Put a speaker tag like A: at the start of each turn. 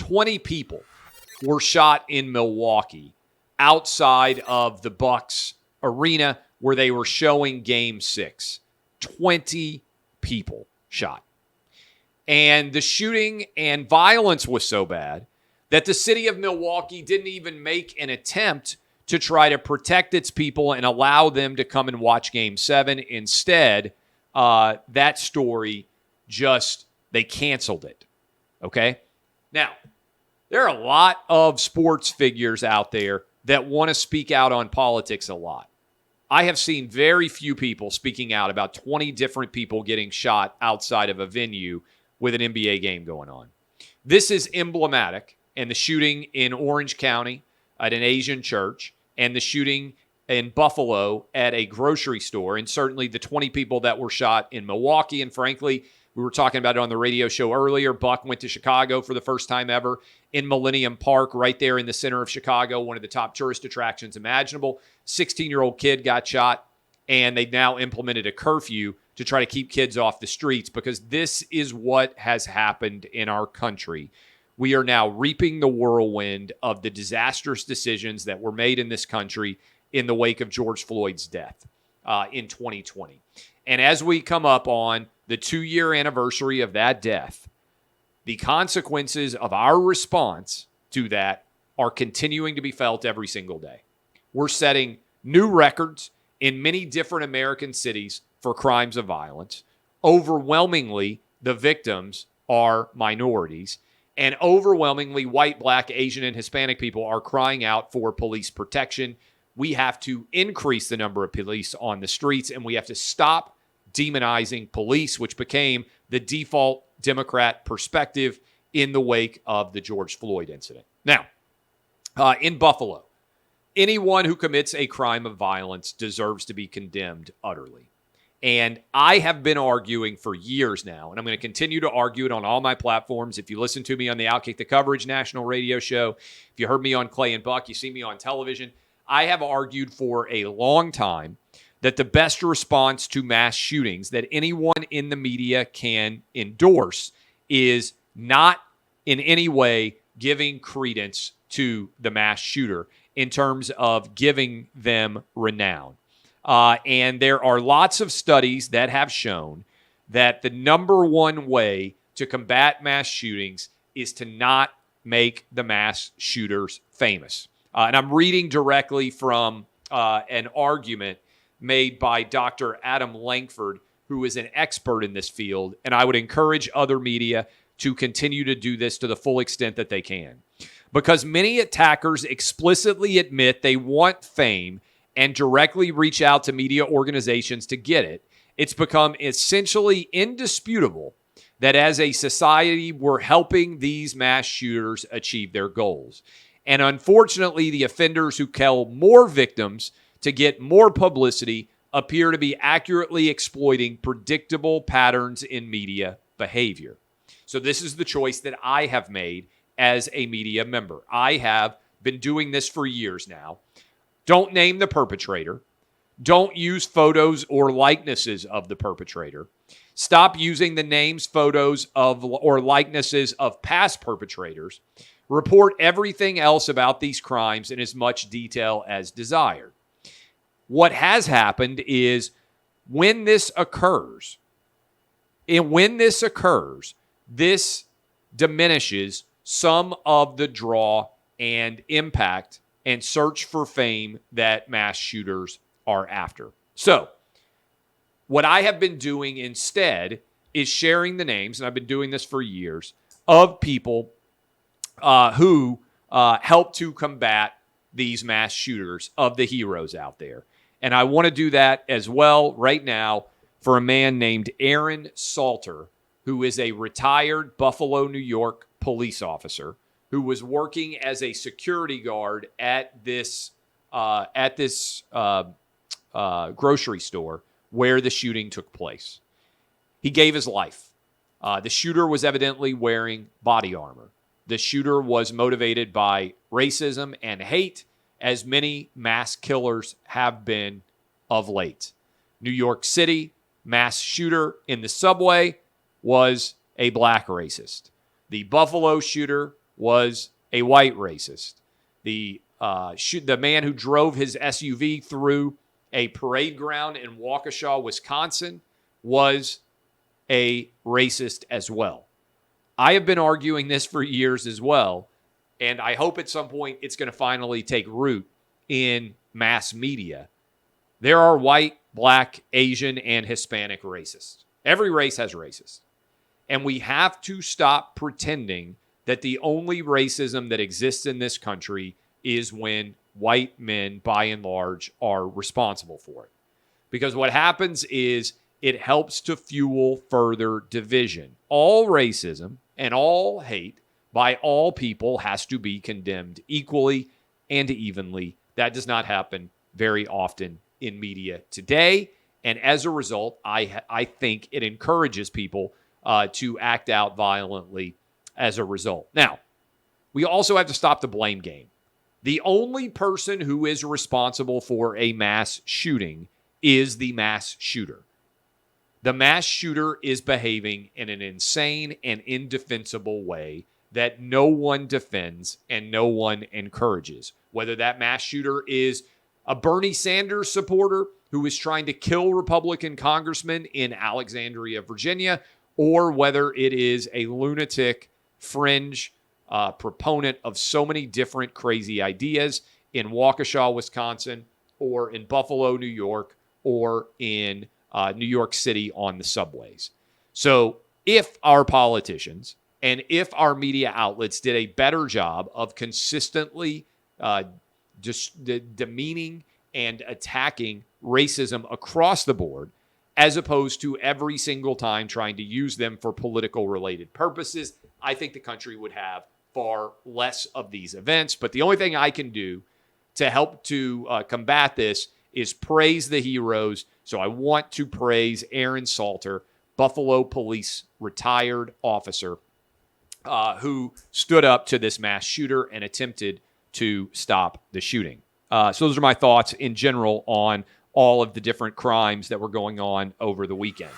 A: 20 people were shot in Milwaukee outside of the Bucks arena where they were showing Game 6. 20 people shot. And the shooting and violence was so bad that the city of Milwaukee didn't even make an attempt to try to protect its people and allow them to come and watch Game 7. Instead, that story they canceled it. Okay? Now, there are a lot of sports figures out there that want to speak out on politics a lot. I have seen very few people speaking out about 20 different people getting shot outside of a venue with an NBA game going on. This is emblematic, and the shooting in Orange County at an Asian church, and the shooting in Buffalo at a grocery store, and certainly the 20 people that were shot in Milwaukee. And frankly, we were talking about it on the radio show earlier. Buck went to Chicago for the first time ever in Millennium Park, right there in the center of Chicago, one of the top tourist attractions imaginable. 16-year-old kid got shot, and they've now implemented a curfew to try to keep kids off the streets because this is what has happened in our country. We are now reaping the whirlwind of the disastrous decisions that were made in this country in the wake of George Floyd's death in 2020. And as we come up on the 2-year anniversary of that death, the consequences of our response to that are continuing to be felt every single day. We're setting new records in many different American cities for crimes of violence. Overwhelmingly, the victims are minorities, and overwhelmingly white, black, Asian, and Hispanic people are crying out for police protection. We have to increase the number of police on the streets, and we have to stop demonizing police, which became the default Democrat perspective in the wake of the George Floyd incident. Now, in Buffalo, anyone who commits a crime of violence deserves to be condemned utterly. And I have been arguing for years now, and I'm going to continue to argue it on all my platforms. If you listen to me on the Outkick the Coverage national radio show, if you heard me on Clay and Buck, you see me on television, I have argued for a long time that the best response to mass shootings that anyone in the media can endorse is not in any way giving credence to the mass shooter in terms of giving them renown. And there are lots of studies that have shown that the number one way to combat mass shootings is to not make the mass shooters famous. And I'm reading directly from an argument made by Dr. Adam Langford, who is an expert in this field. And I would encourage other media to continue to do this to the full extent that they can. Because many attackers explicitly admit they want fame and directly reach out to media organizations to get it, it's become essentially indisputable that as a society, we're helping these mass shooters achieve their goals. And unfortunately, the offenders who kill more victims to get more publicity appear to be accurately exploiting predictable patterns in media behavior. So this is the choice that I have made as a media member. I have been doing this for years now. Don't name the perpetrator. Don't use photos or likenesses of the perpetrator. Stop using the names, photos of or likenesses of past perpetrators. Report everything else about these crimes in as much detail as desired. What has happened is when this occurs, this diminishes some of the draw and impact and search for fame that mass shooters are after. So, what I have been doing instead is sharing the names, and I've been doing this for years, of people who help to combat these mass shooters, of the heroes out there. And I want to do that as well right now for a man named Aaron Salter, who is a retired Buffalo, New York police officer who was working as a security guard at this grocery store where the shooting took place. He gave his life. The shooter was evidently wearing body armor. The shooter was motivated by racism and hate, as many mass killers have been of late. New York City mass shooter in the subway was a black racist. The Buffalo shooter was a white racist. The man who drove his SUV through a parade ground in Waukesha, Wisconsin, was a racist as well. I have been arguing this for years as well, and I hope at some point it's going to finally take root in mass media. There are white, black, Asian, and Hispanic racists. Every race has racists. And we have to stop pretending that the only racism that exists in this country is when white men, by and large, are responsible for it. Because what happens is it helps to fuel further division. All racism and all hate by all people has to be condemned equally and evenly. That does not happen very often in media today. And as a result, I think it encourages people to act out violently as a result. Now, we also have to stop the blame game. The only person who is responsible for a mass shooting is the mass shooter. The mass shooter is behaving in an insane and indefensible way that no one defends and no one encourages. Whether that mass shooter is a Bernie Sanders supporter who is trying to kill Republican congressmen in Alexandria, Virginia, or whether it is a lunatic fringe proponent of so many different crazy ideas in Waukesha, Wisconsin, or in Buffalo, New York, or in New York City on the subways. So if our politicians and if our media outlets did a better job of consistently demeaning and attacking racism across the board, as opposed to every single time trying to use them for political related purposes, I think the country would have far less of these events. But the only thing I can do to help to combat this is praise the heroes. So I want to praise Aaron Salter, Buffalo Police retired officer, who stood up to this mass shooter and attempted to stop the shooting. So those are my thoughts in general on all of the different crimes that were going on over the weekend.